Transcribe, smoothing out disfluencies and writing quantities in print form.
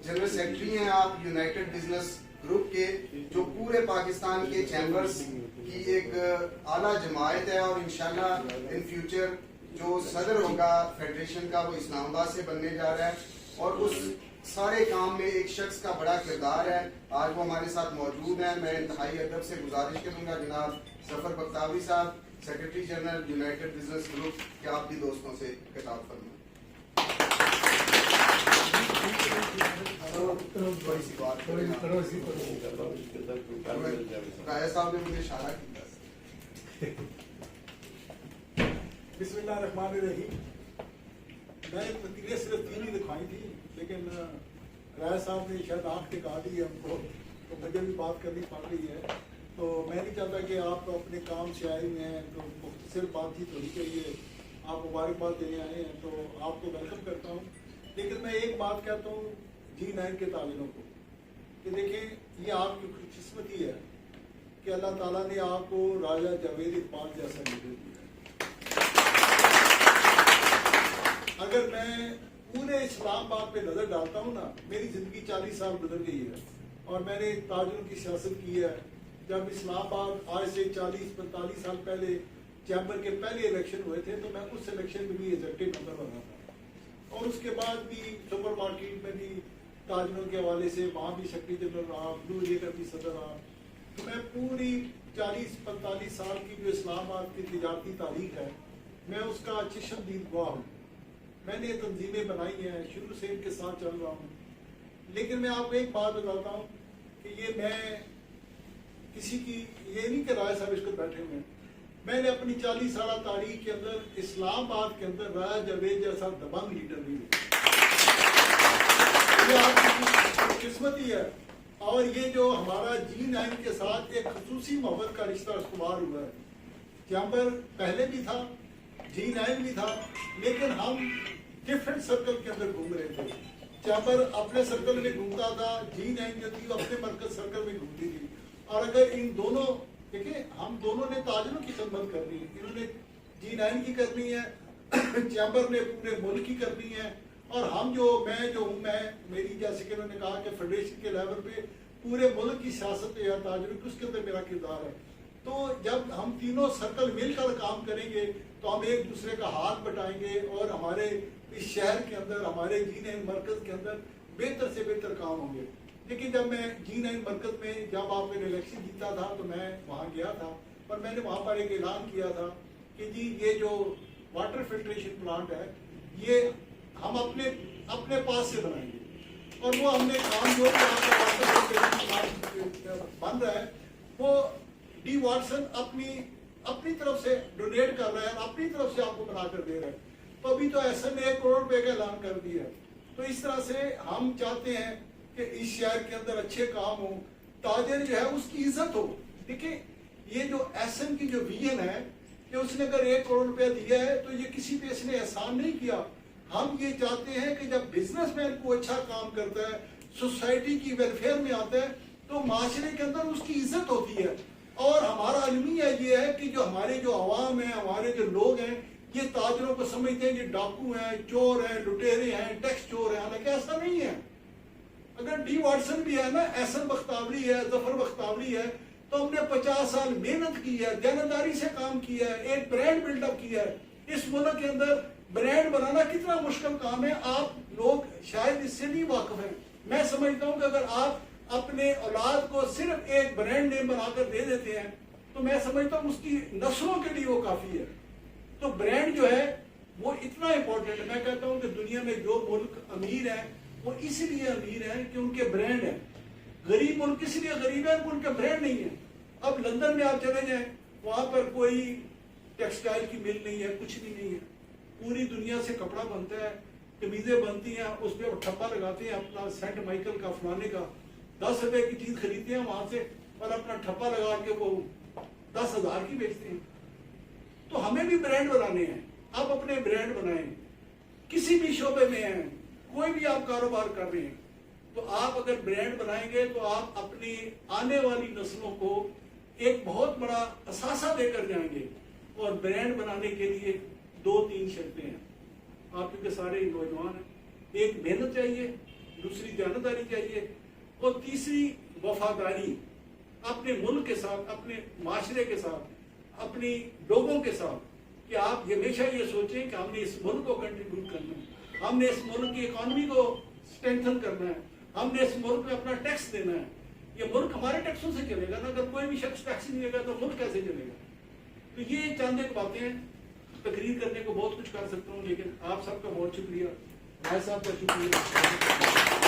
General secretary ہیں آپ United business group کے، جو پورے پاکستان کے چیمبرز کی ایک اعلیٰ جماعت ہے، اور انشاءاللہ ان فیوچر جو صدر ہوگا فیڈریشن کا وہ اسلام آباد سے بننے جا رہا ہے، اور اس سارے کام میں ایک شخص کا بڑا کردار ہے۔ آج وہ ہمارے ساتھ موجود ہیں۔ میں انتہائی ادب سے گزارش کروں گا جناب ظفر بختاوری صاحب، secretary general United business group, کہ آپ بھی دوستوں سے خطاب فرمائیں۔ تھوڑی سی بات رایا صاحب نے مجھے اشارہ کیا۔ بسم اللہ الرحمن الرحیم۔ میں تقریر صرف 3 ہی دکھائی تھی، لیکن رایا صاحب نے شاید آنکھ دکھا دی ہے ہم کو، تو مجھے بھی بات کرنی پڑ رہی ہے۔ تو میں نہیں چاہتا کہ آپ اپنے کام سے آئے ہوئے ہیں تو مختصر بات چیت ہونی چاہیے، آپ مبارکباد دینے آئے ہیں تو آپ کو ویلکم کرتا ہوں۔ لیکن میں ایک بات کہتا ہوں G9 کے تاجروں کو کہ دیکھیں، یہ آپ کی خوش قسمتی ہے کہ اللہ تعالیٰ نے آپ کو راجہ جاوید اقبال جیسا لیڈر دیا۔ اگر میں پورے اسلام آباد پہ نظر ڈالتا ہوں نا، میری زندگی 40 سال گزر گئی ہے اور میں نے تاجروں کی سیاست کی ہے۔ جب اسلام آباد آج سے 40-45 سال پہلے چیمبر کے پہلے الیکشن ہوئے تھے تو میں اس الیکشن میں بھی ایگزیکٹو ممبر بنا تھا، اور اس کے بعد بھی سپر مارکیٹ میں بھی تاجروں کے حوالے سے وہاں بھی سیکرٹری جنرل رہا، بلو لیگر بھی صدر رہا۔ تو میں پوری 40-45 سال کی جو اسلام آباد کی تجارتی تاریخ ہے، میں اس کا چشمدید گواہ ہوں۔ میں نے تنظیمیں بنائی ہیں، شروع سے ان کے ساتھ چل رہا ہوں۔ لیکن میں آپ کو ایک بات بتاتا ہوں کہ یہ میں کسی کی یہ نہیں کہ رائے صاحب اس کو بیٹھے ہوئے ہیں، میں نے اپنی 40 سالہ تاریخ کے اندر اسلام آباد کے اندر راجہ جاوید جیسا دبنگ لیڈر نہیں ہوا۔ یہ آپ کی قسمت ہی ہے۔ اور یہ جو ہمارا G9 کے ساتھ ایک خصوصی محبت کا رشتہ استوار ہوا ہے، چیمبر پہلے بھی تھا، G9 بھی تھا، لیکن ہم ڈفرینٹ سرکل کے اندر گھوم رہے تھے۔ چیمبر اپنے سرکل میں گھومتا تھا، G9 جو تھی وہ اپنے مرکز سرکل میں گھومتی تھی۔ اور اگر ان دونوں دیکھیں، ہم دونوں نے تاجروں کی خدمت کرنی ہے، انہوں نے G9 کی کرنی ہے، چیمبر نے پورے ملک کی کرنی ہے، اور ہم میں ہوں میری جیسے کہ انہوں نے کہا کہ فیڈریشن کے لیول پہ پورے ملک کی سیاست یا تاجروں کی، اس کے اندر میرا کردار ہے۔ تو جب ہم تینوں سرکل مل کر کام کریں گے تو ہم ایک دوسرے کا ہاتھ بٹائیں گے، اور ہمارے اس شہر کے اندر، ہمارے G9 مرکز کے اندر بہتر سے بہتر کام ہوں گے۔ لیکن جب میں G9 مرکز میں جب آپ نے الیکشن جیتا تھا تو میں وہاں گیا تھا، اور میں نے وہاں پر ایک اعلان کیا تھا کہ جی یہ جو واٹر فلٹریشن پلانٹ ہے یہ ہم اپنے پاس سے بنائیں گے، اور وہ ہم نے کام جو بن رہا ہے وہ ڈی واٹسن اپنی طرف سے ڈونیٹ کر رہا ہے اور اپنی طرف سے آپ کو بنا کر دے رہا ہے۔ تو ابھی تو ایسے نے 1 کروڑ روپے کا اعلان کر دیا ہے۔ تو اس طرح سے ہم چاہتے ہیں کہ اس شہر کے اندر اچھے کام ہوں، تاجر جو ہے اس کی عزت ہو۔ دیکھیں، یہ جو ایسن کی جو ویژن ہے کہ اس نے اگر 1 کروڑ روپے دیا ہے تو یہ کسی پہ اس نے احسان نہیں کیا۔ ہم یہ چاہتے ہیں کہ جب بزنس مین کو اچھا کام کرتا ہے، سوسائٹی کی ویلفیئر میں آتا ہے، تو معاشرے کے اندر اس کی عزت ہوتی ہے۔ اور ہمارا المیہ یہ ہے کہ جو ہمارے جو عوام ہیں، ہمارے جو لوگ ہیں، یہ تاجروں کو سمجھتے ہیں کہ ڈاکو ہیں، چور ہیں، لٹیرے ہیں، ٹیکس چور ہیں، حالانکہ ایسا نہیں ہے۔ اگر ڈی واٹسن بھی ہے نا، احسن بختاوری ہے، ظفر بختاوری ہے، تو ہم نے 50 سال محنت کی ہے، دیانتداری سے کام کیا ہے، ایک برانڈ بلڈ اپ کیا ہے۔ اس ملک کے اندر برانڈ بنانا کتنا مشکل کام ہے، آپ لوگ شاید اس سے نہیں واقف ہیں۔ میں سمجھتا ہوں کہ اگر آپ اپنے اولاد کو صرف ایک برانڈ نیم بنا کر دے دیتے ہیں تو میں سمجھتا ہوں اس کی نسلوں کے لیے وہ کافی ہے۔ تو برانڈ جو ہے وہ اتنا امپورٹنٹ ہے۔ میں کہتا ہوں کہ دنیا میں جو ملک امیر ہیں وہ اس لیے امیر ہیں کہ ان کے برانڈ ہیں۔ غریب ملک اس لیے غریب ہے کہ ان کا برانڈ نہیں ہے۔ اب لندن میں آپ چلے جائیں، وہاں پر کوئی ٹیکسٹائل کی مل نہیں ہے، کچھ بھی نہیں ہے۔ پوری دنیا سے کپڑا بنتا ہے، قمیضیں بنتی ہیں، اس پہ وہ ٹھپا لگاتے ہیں اپنا سینٹ مائیکل کا فلانے کا، 10 روپے کی چیز خریدتے ہیں وہاں سے اور اپنا ٹھپا لگا کے وہ 10,000 کی بیچتے ہیں۔ تو ہمیں بھی برانڈ بنانے ہیں۔ آپ اپنے برانڈ بنائیں، کسی بھی شعبے میں ہیں، کوئی بھی آپ کاروبار کر رہے ہیں، تو آپ اگر برانڈ بنائیں گے تو آپ اپنی آنے والی نسلوں کو ایک بہت بڑا اثاثہ دے کر جائیں گے۔ اور برانڈ بنانے کے لیے 2-3 شرطیں ہیں۔ آپ کیونکہ سارے نوجوان ہیں، ایک محنت چاہیے، دوسری دیانتداری چاہیے، اور تیسری وفاداری اپنے ملک کے ساتھ، اپنے معاشرے کے ساتھ، اپنی لوگوں کے ساتھ، کہ آپ ہمیشہ یہ سوچیں کہ ہم نے اس ملک کو کنٹریبیوٹ کرنا ہے، ہم نے اس ملک کی اکانومی کو اسٹرینتھن کرنا ہے، ہم نے اس ملک میں اپنا ٹیکس دینا ہے. یہ ملک ہمارے ٹیکسوں سے چلے گا نا، اگر کوئی بھی شخص ٹیکس نہیں دے گا تو ملک کیسے چلے گا؟ تو یہ چند ایک باتیں ہیں. تقریر کرنے کو بہت کچھ کر سکتا ہوں، لیکن آپ سب کا بہت شکریہ، بھائی صاحب کا شکریہ.